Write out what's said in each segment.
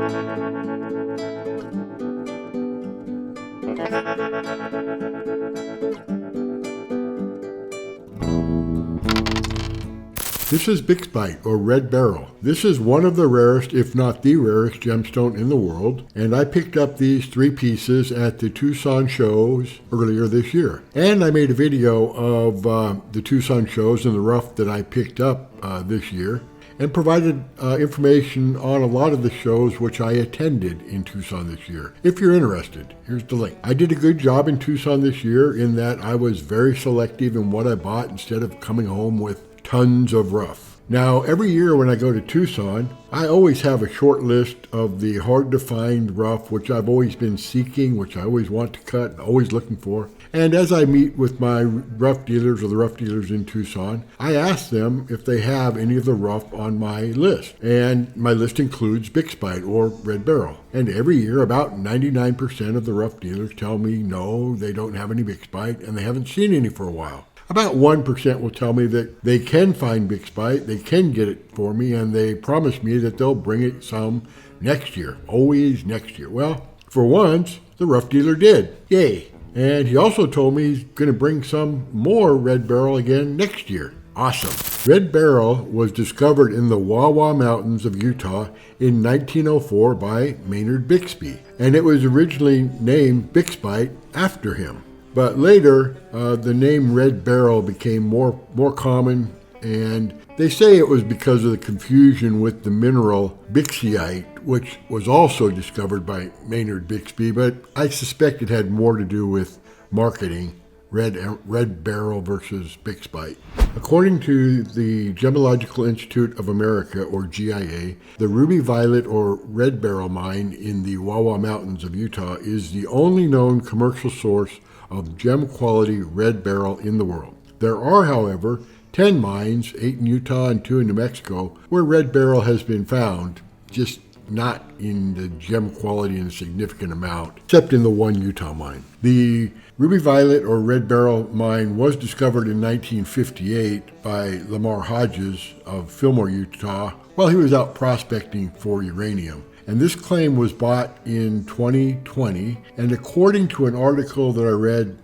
This is Bixbite, or red beryl. This is one of the rarest, if not the rarest, gemstone in the world, and I picked up these 3 pieces at the Tucson shows earlier this year. And I made a video of the Tucson shows and the rough that I picked up this year, and provided information on a lot of the shows which I attended in Tucson this year. If you're interested, here's the link. I did a good job in Tucson this year in that I was very selective in what I bought instead of coming home with tons of rough. Now, every year when I go to Tucson, I always have a short list of the hard-to-find rough, which I've always been seeking, which I always want to cut, always looking for. And as I meet with my rough dealers or the rough dealers in Tucson, I ask them if they have any of the rough on my list. And my list includes Bixbite or red beryl. And every year, about 99% of the rough dealers tell me no, they don't have any Bixbite, and they haven't seen any for a while. About 1% will tell me that they can find Bixbite, they can get it for me, and they promise me that they'll bring it some next year, always next year. Well, for once, the rough dealer did. Yay. And he also told me he's going to bring some more red beryl again next year. Awesome. Red beryl was discovered in the Wawa Mountains of Utah in 1904 by Maynard Bixby, and it was originally named Bixbite after him. But later, the name red beryl became more common, and they say it was because of the confusion with the mineral bixite, which was also discovered by Maynard Bixby, but I suspect it had more to do with marketing, red beryl versus Bixbite. According to the Gemological Institute of America, or GIA, the ruby violet or red beryl mine in the Wawa Mountains of Utah is the only known commercial source of gem-quality red beryl in the world. There are, however, 10 mines, 8 in Utah and 2 in New Mexico, where red beryl has been found, just not in the gem quality in a significant amount, except in the one Utah mine. The ruby violet or red beryl mine was discovered in 1958 by Lamar Hodges of Fillmore, Utah, while he was out prospecting for uranium. And this claim was bought in 2020, and according to an article that I read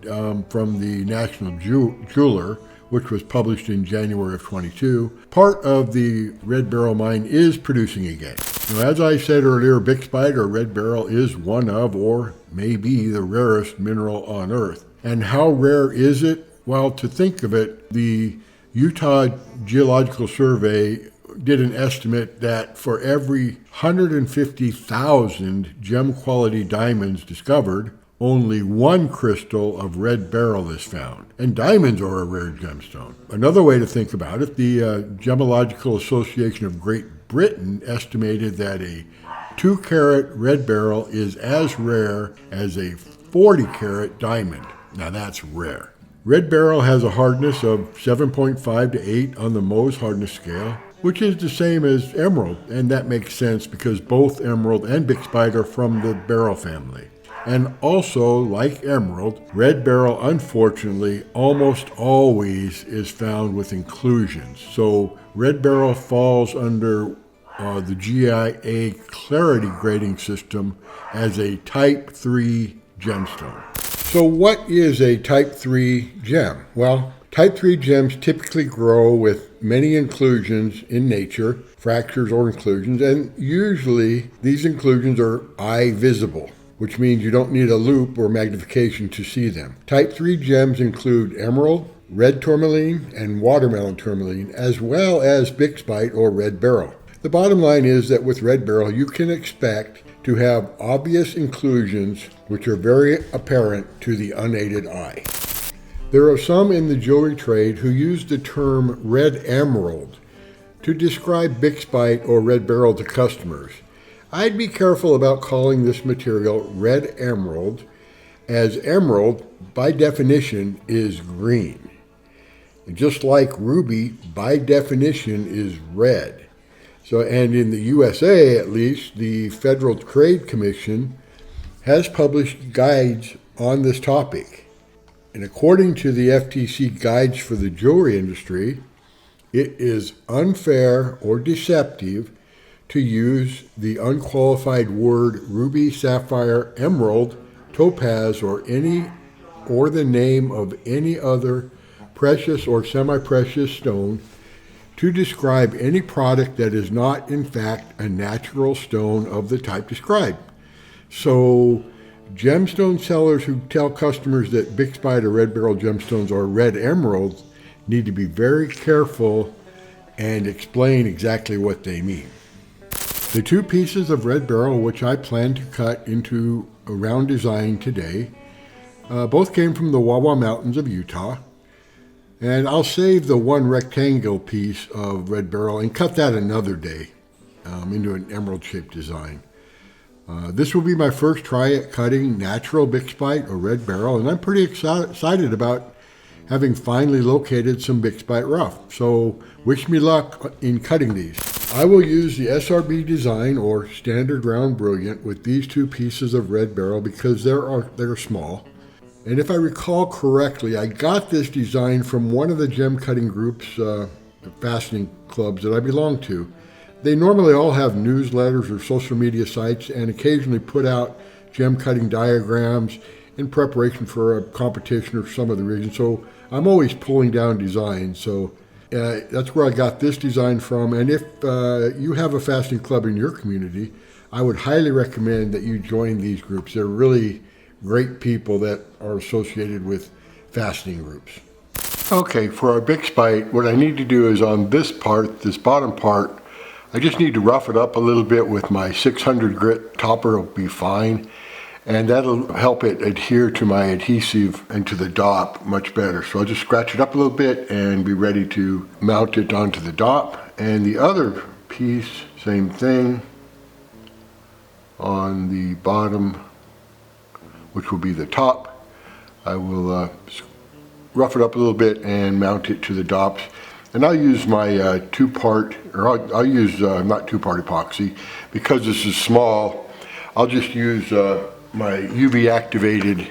from the National Jeweler, which was published in January of 22, part of the red beryl mine is producing again. Now, as I said earlier, Bixbite or red beryl is one of, or maybe the rarest mineral on Earth. And how rare is it? Well, to think of it, the Utah Geological Survey did an estimate that for every 150,000 gem-quality diamonds discovered, only 1 crystal of red beryl is found. And diamonds are a rare gemstone. Another way to think about it, the Gemological Association of Great Britain estimated that a 2-carat red beryl is as rare as a 40-carat diamond. Now that's rare. Red beryl has a hardness of 7.5 to 8 on the Mohs hardness scale, which is the same as emerald, and that makes sense because both emerald and Bixbite are from the beryl family. And also, like emerald, red beryl, unfortunately, almost always is found with inclusions. So red beryl falls under the GIA clarity grading system as a type 3 gemstone. So what is a type 3 gem? Well, type 3 gems typically grow with many inclusions in nature, fractures or inclusions, and usually these inclusions are eye visible, which means you don't need a loupe or magnification to see them. Type 3 gems include emerald, red tourmaline, and watermelon tourmaline, as well as Bixbite or red beryl. The bottom line is that with red beryl, you can expect to have obvious inclusions which are very apparent to the unaided eye. There are some in the jewelry trade who use the term red emerald to describe Bixbite or red beryl to customers. I'd be careful about calling this material red emerald, as emerald, by definition, is green. And just like ruby, by definition, is red. So, and in the USA, at least, the Federal Trade Commission has published guides on this topic. And according to the FTC Guides for the Jewelry Industry, it is unfair or deceptive to use the unqualified word ruby, sapphire, emerald, topaz, or the name of any other precious or semi-precious stone to describe any product that is not in fact a natural stone of the type described. So gemstone sellers who tell customers that Bixbite or red beryl gemstones are red emeralds need to be very careful and explain exactly what they mean. The two pieces of red beryl which I plan to cut into a round design today both came from the Wawa Mountains of Utah. And I'll save the one rectangle piece of red beryl and cut that another day into an emerald-shaped design. This will be my first try at cutting natural Bixbite or red beryl, and I'm pretty excited about having finally located some Bixbite rough. So wish me luck in cutting these. I will use the SRB design or standard round brilliant with these two pieces of red beryl because they're small. And if I recall correctly, I got this design from one of the gem cutting groups, faceting clubs that I belong to. They normally all have newsletters or social media sites and occasionally put out gem cutting diagrams in preparation for a competition or some other reason. So I'm always pulling down designs. So that's where I got this design from. And if you have a faceting club in your community, I would highly recommend that you join these groups. They're really great people that are associated with faceting groups. Okay, for our Bixbite, what I need to do is on this part, this bottom part, I just need to rough it up a little bit with my 600 grit topper. It'll be fine, and that'll help it adhere to my adhesive and to the dop much better. So I'll just scratch it up a little bit and be ready to mount it onto the dop. And the other piece, same thing, on the bottom, which will be the top. I will rough it up a little bit and mount it to the dops. And I'll use my two-part, or I'll use not two-part epoxy. Because this is small, I'll just use my UV-activated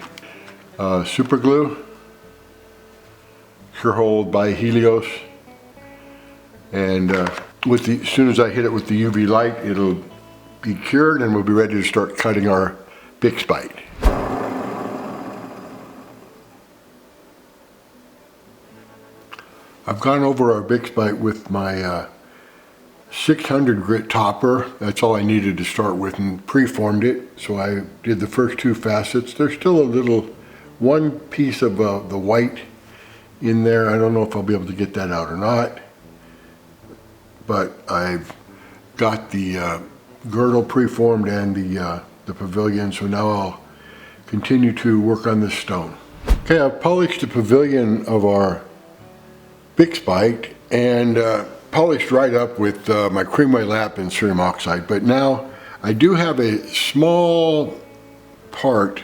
super glue, Surehold by Helios. And as soon as I hit it with the UV light, it'll be cured and we'll be ready to start cutting our Bixbite. I've gone over our Bixbite with my 600 grit topper. That's all I needed to start with, and preformed it. So I did the first two facets. There's still one piece of the white in there. I don't know if I'll be able to get that out or not. But I've got the girdle preformed and the pavilion. So now I'll continue to work on this stone. Okay, I've polished the pavilion of our Bixbite and polished right up with my cream white lap and cerium oxide. But now I do have a small part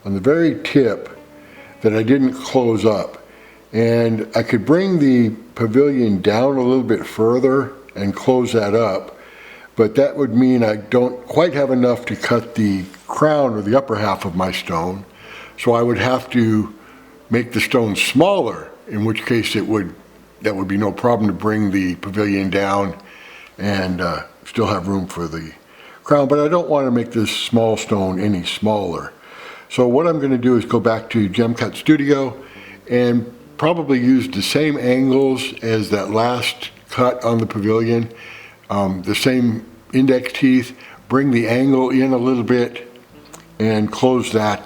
on the very tip that I didn't close up, and I could bring the pavilion down a little bit further and close that up, but that would mean I don't quite have enough to cut the crown or the upper half of my stone. So I would have to make the stone smaller, in which case that would be no problem to bring the pavilion down and still have room for the crown. But I don't want to make this small stone any smaller. So what I'm going to do is go back to Gem Cut Studio and probably use the same angles as that last cut on the pavilion, the same index teeth, bring the angle in a little bit and close that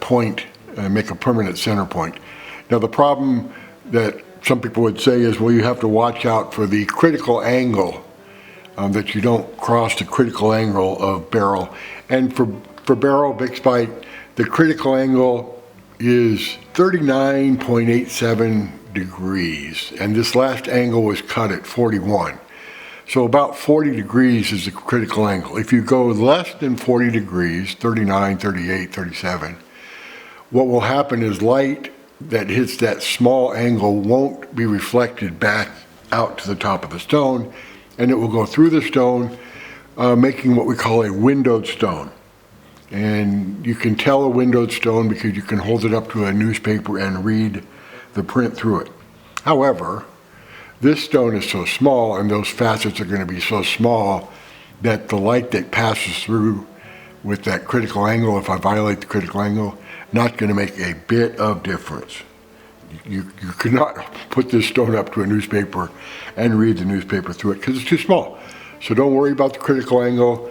point and make a permanent center point. Now the problem that some people would say is, well, you have to watch out for the critical angle, that you don't cross the critical angle of beryl. And for beryl Bixbite, the critical angle is 39.87 degrees, and this last angle was cut at 41. So about 40 degrees is the critical angle. If you go less than 40 degrees, 39, 38, 37, what will happen is light that hits that small angle won't be reflected back out to the top of the stone, and it will go through the stone, making what we call a windowed stone. And you can tell a windowed stone because you can hold it up to a newspaper and read the print through it. However, This stone is so small and those facets are going to be so small that the light that passes through with that critical angle, if I violate the critical angle, not going to make a bit of difference. You could not put this stone up to a newspaper and read the newspaper through it because it's too small. So don't worry about the critical angle.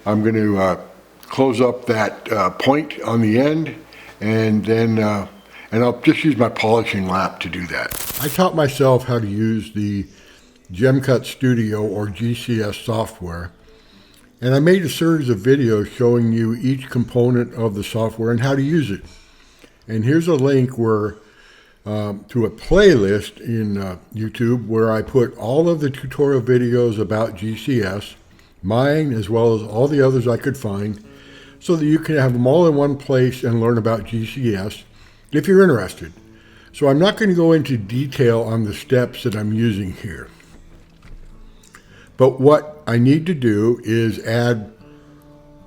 I'm going to close up that point on the end, and then and I'll just use my polishing lap to do that. I taught myself how to use the GemCut Studio or GCS software, and I made a series of videos showing you each component of the software and how to use it. And here's a link where to a playlist in YouTube where I put all of the tutorial videos about GCS, mine as well as all the others I could find, so that you can have them all in one place and learn about GCS if you're interested. So I'm not going to go into detail on the steps that I'm using here. But what I need to do is add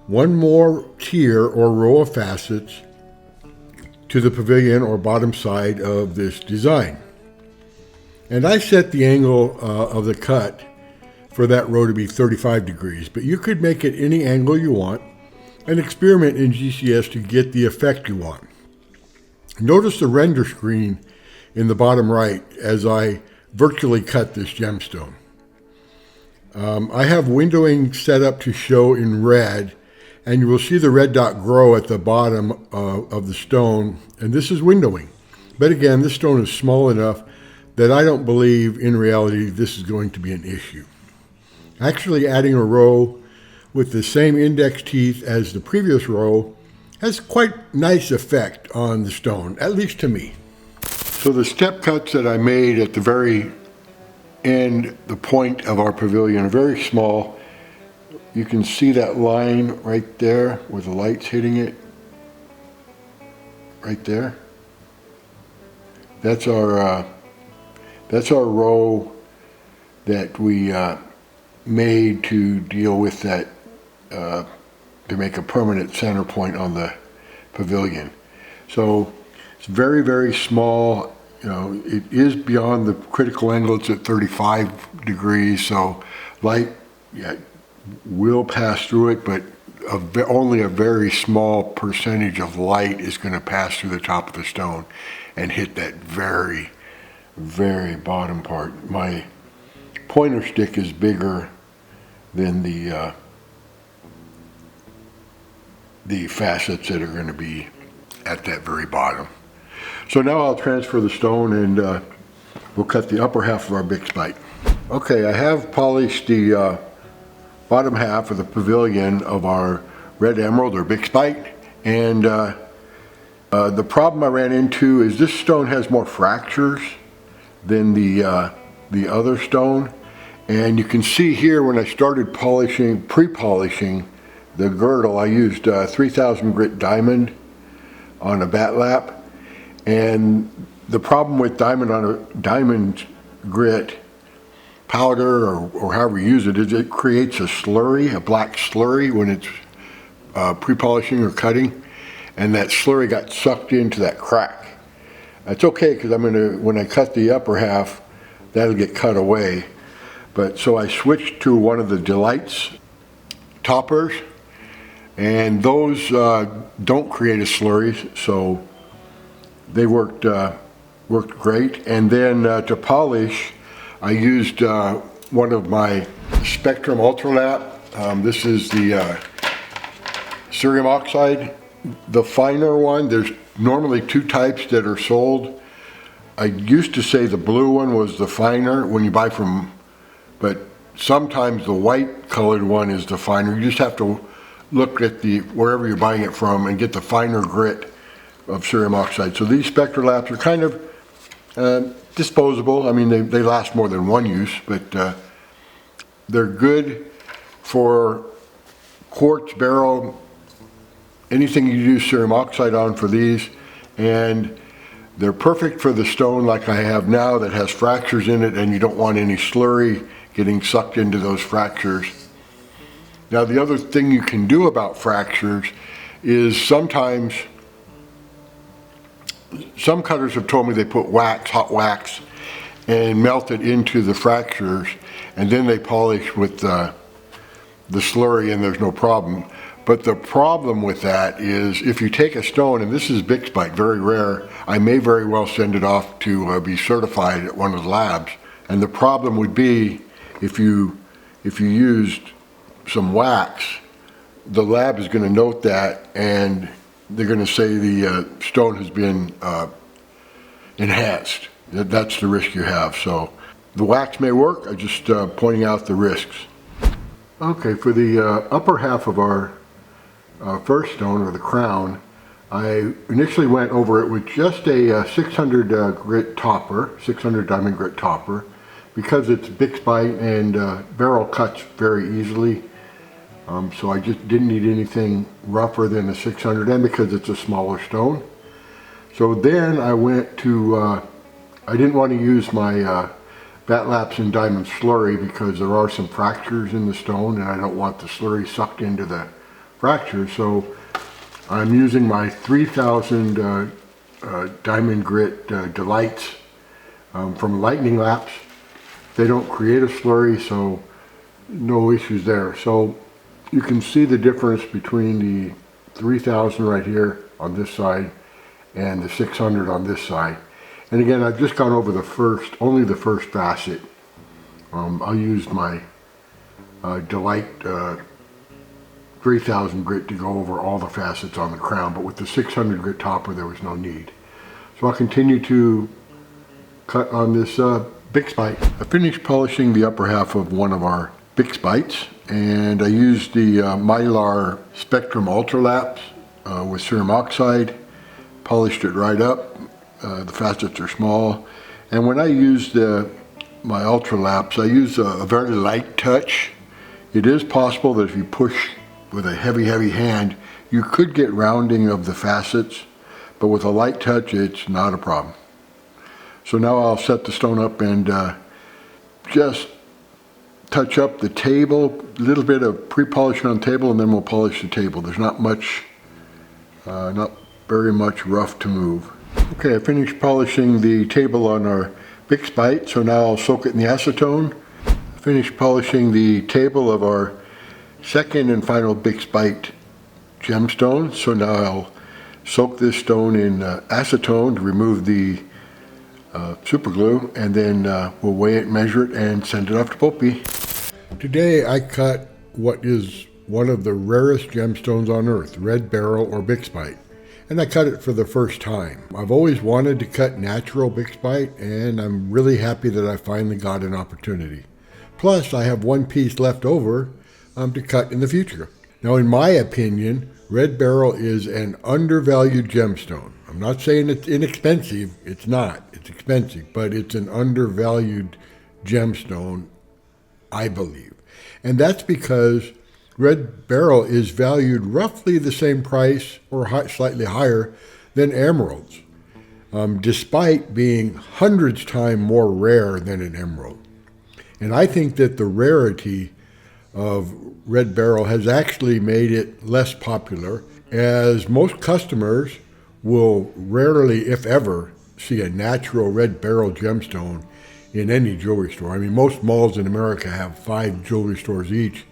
one more tier or row of facets to the pavilion or bottom side of this design. And I set the angle of the cut for that row to be 35 degrees, but you could make it any angle you want and experiment in GCS to get the effect you want. Notice the render screen in the bottom right as I virtually cut this gemstone. I have windowing set up to show in red, and you will see the red dot grow at the bottom of the stone, and this is windowing. But again, this stone is small enough that I don't believe in reality this is going to be an issue. Actually, adding a row with the same index teeth as the previous row has quite nice effect on the stone, at least to me. So the step cuts that I made at the very end, the point of our pavilion, are very small. You can see that line right there where the light's hitting it. Right there. That's our row that we made to deal with that, to make a permanent center point on the pavilion. So it's very, very small. You know, it is beyond the critical angle. It's at 35 degrees, so light will pass through it, but only a very small percentage of light is going to pass through the top of the stone and hit that very, very bottom part. My pointer stick is bigger than the facets that are going to be at that very bottom. So now I'll transfer the stone and we'll cut the upper half of our Bixbite. Okay, I have polished the bottom half of the pavilion of our red emerald or Bixbite, and the problem I ran into is this stone has more fractures than the other stone, and you can see here when I started polishing, pre-polishing the girdle, I used 3000 grit diamond on a bat lap, and the problem with diamond on a diamond grit powder or however you use it is it creates a slurry, a black slurry when it's pre-polishing or cutting, and that slurry got sucked into that crack. It's okay because when I cut the upper half, that'll get cut away. But so I switched to one of the Delights toppers, and those don't create a slurry, so they worked great. And then to polish, I used one of my Spectrum Ultralap. This is the cerium oxide, the finer one. There's normally two types that are sold. I used to say the blue one was the finer when you buy from, but sometimes the white colored one is the finer. You just have to look at wherever you're buying it from and get the finer grit of cerium oxide. So these Spectralaps are kind of disposable. I mean, they last more than one use, but they're good for quartz, beryl, anything you use cerium oxide on for these, and they're perfect for the stone like I have now that has fractures in it and you don't want any slurry getting sucked into those fractures. Now the other thing you can do about fractures is sometimes some cutters have told me they put wax, hot wax, and melt it into the fractures, and then they polish with the slurry, and there's no problem. But the problem with that is if you take a stone, and this is Bixbite, very rare, I may very well send it off to be certified at one of the labs. And the problem would be if you used some wax, the lab is going to note that, and they're going to say the stone has been enhanced. That's the risk you have. So the wax may work, I'm just pointing out the risks. Okay, for the upper half of our first stone, or the crown, I initially went over it with just a 600 grit topper, 600 diamond grit topper, because it's Bixbite and beryl cuts very easily. So I just didn't need anything rougher than a 600, and because it's a smaller stone. So then I went to, I didn't want to use my Bat Laps and Diamond slurry because there are some fractures in the stone, and I don't want the slurry sucked into the fractures. So I'm using my 3000 diamond grit Delights from Lightning Laps. They don't create a slurry, so no issues there. So you can see the difference between the 3000 right here on this side and the 600 on this side. And again, I've just gone over only the first facet. I used my Delight 3000 grit to go over all the facets on the crown, but with the 600 grit topper there was no need. So I'll continue to cut on this Bixbite. I finished polishing the upper half of one of our Bixbites, and I used the Mylar Spectrum Ultra Laps with cerium oxide, polished it right up. The facets are small, and when I used my Ultra Laps, I use a very light touch. It is possible that if you push with a heavy hand, you could get rounding of the facets, but with a light touch, it's not a problem. So now I'll set the stone up and just touch up the table, a little bit of pre-polishing on the table, and then we'll polish the table. There's not very much rough to move. Okay, I finished polishing the table on our Bixbite, so now I'll soak it in the acetone. I finished polishing the table of our second and final Bixbite gemstone, so now I'll soak this stone in acetone to remove the super glue, and then we'll weigh it, measure it, and send it off to BOPIE. Today I cut what is one of the rarest gemstones on earth, red beryl or Bixbite. And I cut it for the first time. I've always wanted to cut natural Bixbite, and I'm really happy that I finally got an opportunity. Plus, I have one piece left over to cut in the future. Now, in my opinion, red beryl is an undervalued gemstone. I'm not saying it's inexpensive. It's not. It's expensive, but it's an undervalued gemstone, I believe. And that's because red beryl is valued roughly the same price or slightly higher than emeralds, despite being hundreds times more rare than an emerald. And I think that the rarity of red beryl has actually made it less popular, as most customers will rarely, if ever, see a natural red beryl gemstone in any jewelry store. I mean, most malls in America have 5 jewelry stores each.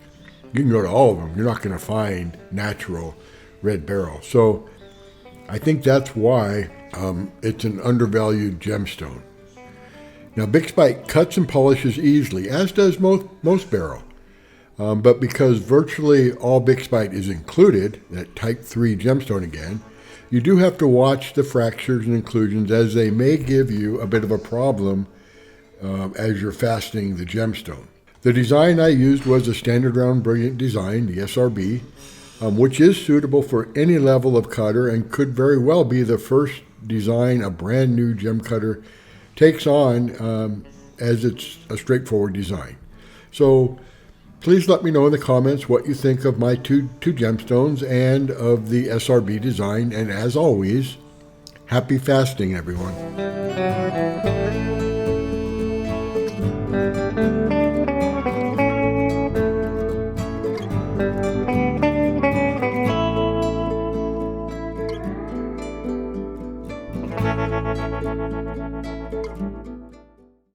You can go to all of them. You're not going to find natural red beryl. So I think that's why it's an undervalued gemstone. Now, Bixbite cuts and polishes easily, as does most beryl. But because virtually all Bixbite is included, that type 3 gemstone again, you do have to watch the fractures and inclusions, as they may give you a bit of a problem as you're faceting the gemstone. The design I used was a standard round brilliant design, the SRB, which is suitable for any level of cutter and could very well be the first design a brand new gem cutter takes on, as it's a straightforward design. So please let me know in the comments what you think of my two gemstones and of the SRB design. And as always, happy faceting, everyone.